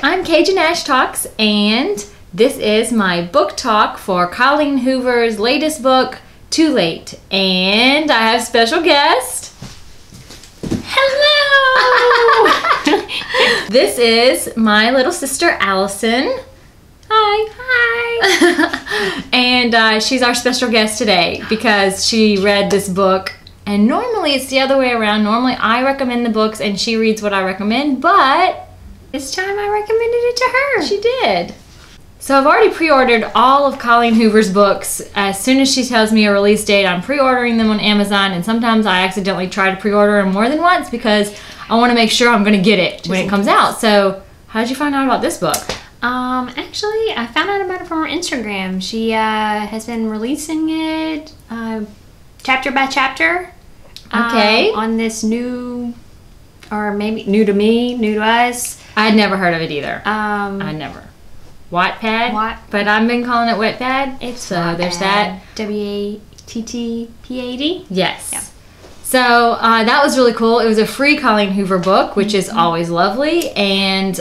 I'm CajunAsh Talks, and this is my book talk for Colleen Hoover's latest book, Too Late. And I have special guest. Hello! This is my little sister, Allison. Hi. Hi. And she's our special guest today because she read this book. And normally it's the other way around. Normally I recommend the books and she reads what I recommend, but this time I recommended it to her. She did. So I've already pre-ordered all of Colleen Hoover's books. As soon as she tells me a release date, I'm pre-ordering them on Amazon, and sometimes I accidentally try to pre-order them more than once because I want to make sure I'm going to get it when it comes out. So how did you find out about this book? Actually, I found out about it from her Instagram. She has been releasing it chapter by chapter. Okay. On this new, or maybe new to me, new to us. I'd never heard of it either. I'd never. Wattpad? But I've been calling it Wattpad. It's so Wattpad. There's that. WATTPAD? Yes. Yeah. So that was really cool. It was a free Colleen Hoover book, which is always lovely. And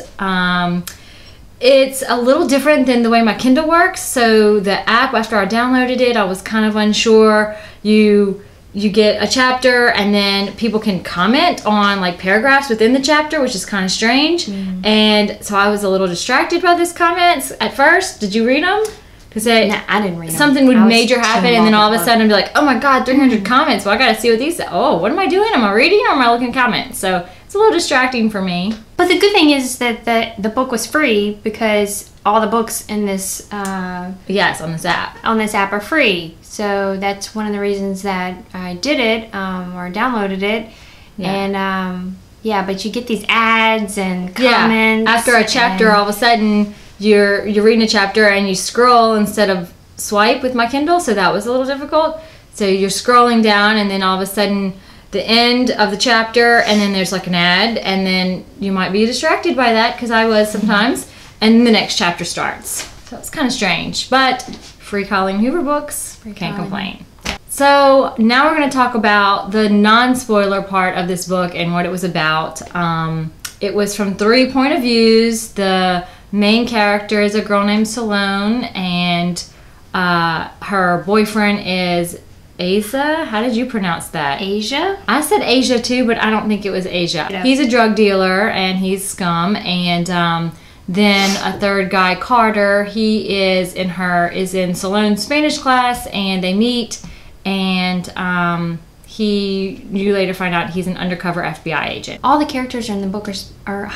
it's a little different than the way my Kindle works. So the app, after I downloaded it, I was kind of unsure. You get a chapter and then people can comment on like paragraphs within the chapter, which is kind of strange. And so I was a little distracted by these comments at first. Did you read them? Because no, I didn't read them. Something would major happen and then all of a sudden I'd be like, oh my God, 300 comments. Well, I got to see what these say. Oh, what am I doing? Am I reading or am I looking at comments? So it's a little distracting for me. But the good thing is that the book was free because all the books in this yes, on this app are free. So that's one of the reasons that I did it or downloaded it. Yeah. And yeah, but you get these ads and comments. Yeah. After a chapter, all of a sudden you're reading a chapter and you scroll instead of swipe with my Kindle. So that was a little difficult. So you're scrolling down and then all of a sudden the end of the chapter and then there's like an ad and then you might be distracted by that because I was sometimes. And the next chapter starts. So it's kind of strange, but free Colleen Hoover books, can't complain. So now we're going to talk about the non-spoiler part of this book and what it was about. It was from 3 point of views. The main character is a girl named Salone, and her boyfriend is Asa. How did you pronounce that? Asia? I said Asia too, but I don't think it was Asia. Yeah. He's a drug dealer and he's scum, and then a third guy, Carter, he is in Salone's Spanish class, and they meet, and you later find out he's an undercover FBI agent. All the characters in the book are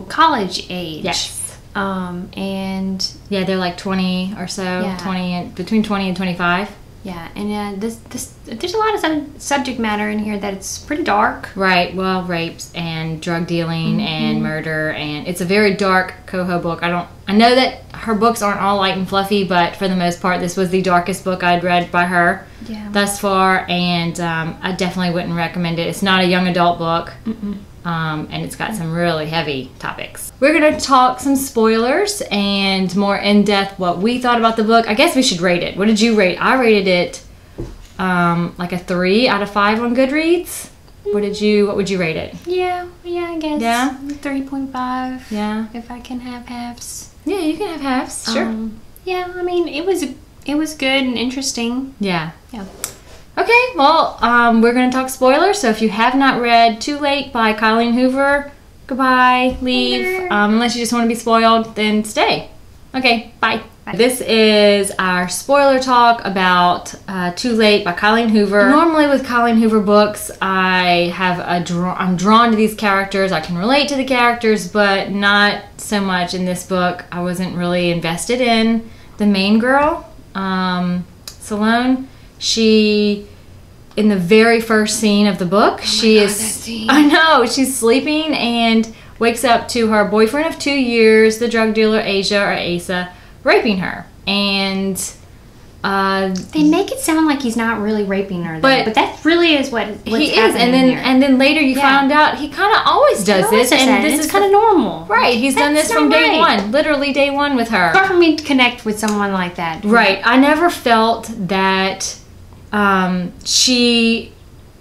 college age. Yes. And yeah, they're like 20 or so, yeah. Between 20 and 25. Yeah, and there's a lot of subject matter in here that it's pretty dark. Right, well, rapes and drug dealing and murder, and it's a very dark coho book. I know that her books aren't all light and fluffy, but for the most part, this was the darkest book I'd read by her thus far, and I definitely wouldn't recommend it. It's not a young adult book. And it's got some really heavy topics. We're going to talk some spoilers and more in-depth what we thought about the book. I guess we should rate it. What did you rate? I rated it like a 3 out of 5 on Goodreads. What would you rate it? Yeah, I guess. Yeah? 3.5. Yeah. If I can have halves. Yeah, you can have halves. Sure. Yeah, I mean, it was good and interesting. Yeah. Yeah. Okay, well, we're going to talk spoilers, so if you have not read Too Late by Colleen Hoover, goodbye, leave. Unless you just want to be spoiled, then stay. Okay, bye. This is our spoiler talk about Too Late by Colleen Hoover. Normally with Colleen Hoover books, I'm drawn to these characters. I can relate to the characters, but not so much in this book. I wasn't really invested in the main girl, Salone. In the very first scene of the book, she's sleeping and wakes up to her boyfriend of 2 years, the drug dealer Asa, raping her. And they make it sound like he's not really raping her, though, but that really is what's he is. And then later you found out he kind of always does this, and this is kind of normal. Right, he's done this from day one, literally day one with her. Hard for me to connect with someone like that. Right, I never felt that she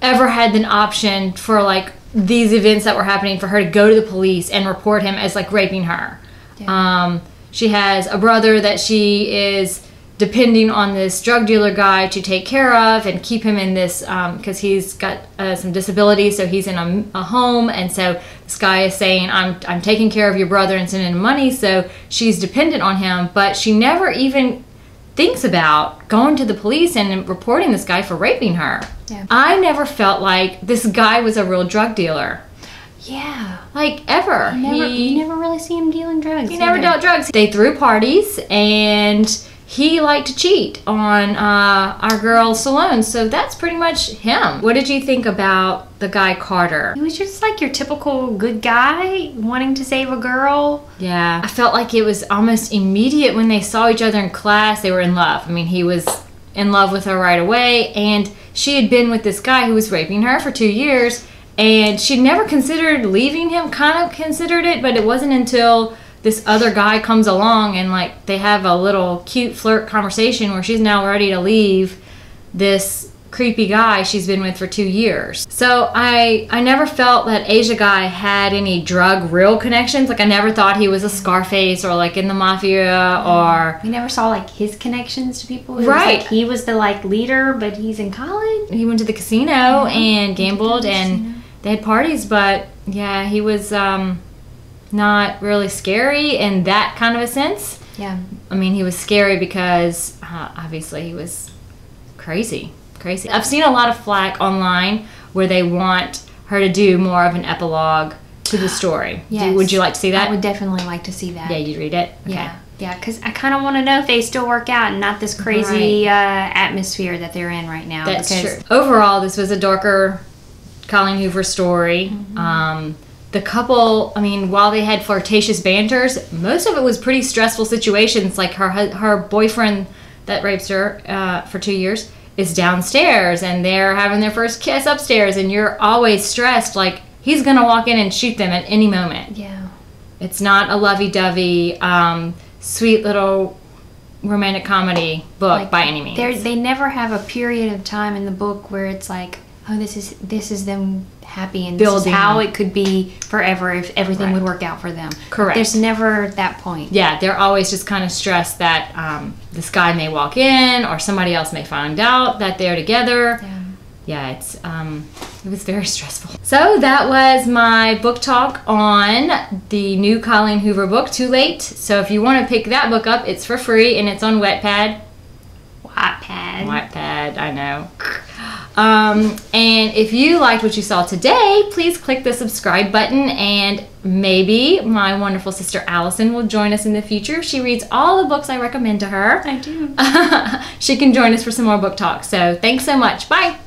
ever had an option for like these events that were happening for her to go to the police and report him as like raping her. Yeah. She has a brother that she is depending on this drug dealer guy to take care of and keep him in this, because he's got some disabilities, so he's in a home, and so this guy is saying, I'm taking care of your brother and sending him money, so she's dependent on him, but she never even thinks about going to the police and reporting this guy for raping her. Yeah. I never felt like this guy was a real drug dealer. Yeah. Like, ever. You never really see him dealing drugs. He never dealt drugs. They threw parties, and he liked to cheat on our girl Salone, so that's pretty much him. What did you think about the guy Carter? He was just like your typical good guy wanting to save a girl. Yeah. I felt like it was almost immediate when they saw each other in class. They were in love. I mean, he was in love with her right away, and she had been with this guy who was raping her for 2 years, and she never considered leaving him. Kind of considered it, but it wasn't until this other guy comes along and like they have a little cute flirt conversation where she's now ready to leave this creepy guy she's been with for 2 years. So I never felt that Asia guy had any drug real connections. Like, I never thought he was a Scarface or like in the mafia, or we never saw like his connections to people. It right. Was like he was the like leader, but he's in college. He went to the casino and gambled, and they had parties, but yeah, he was not really scary in that kind of a sense. Yeah. I mean, he was scary because obviously he was crazy. I've seen a lot of flack online where they want her to do more of an epilogue to the story. Yes. Would you like to see that? I would definitely like to see that. Yeah, you'd read it? Okay. Yeah, because I kind of want to know if they still work out and not this crazy atmosphere that they're in right now. That's true. Overall, this was a darker Colleen Hoover story. Mm-hmm. The couple, I mean, while they had flirtatious banters, most of it was pretty stressful situations. Like her boyfriend that rapes her for 2 years is downstairs, and they're having their first kiss upstairs, and you're always stressed, like he's gonna walk in and shoot them at any moment. Yeah. It's not a lovey-dovey, sweet little romantic comedy book like, by any means. They never have a period of time in the book where it's like, oh, this is them happy, and building. This is how it could be forever if everything would work out for them. Correct. There's never that point. Yeah, they're always just kind of stressed that this guy may walk in, or somebody else may find out that they're together. Yeah, it's it was very stressful. So that was my book talk on the new Colleen Hoover book, Too Late. So if you want to pick that book up, it's for free, and it's on Wattpad. Wattpad, I know. And if you liked what you saw today, please click the subscribe button, and maybe my wonderful sister Allison will join us in the future. She reads all the books I recommend to her. I do. She can join us for some more book talk. So thanks so much. Bye.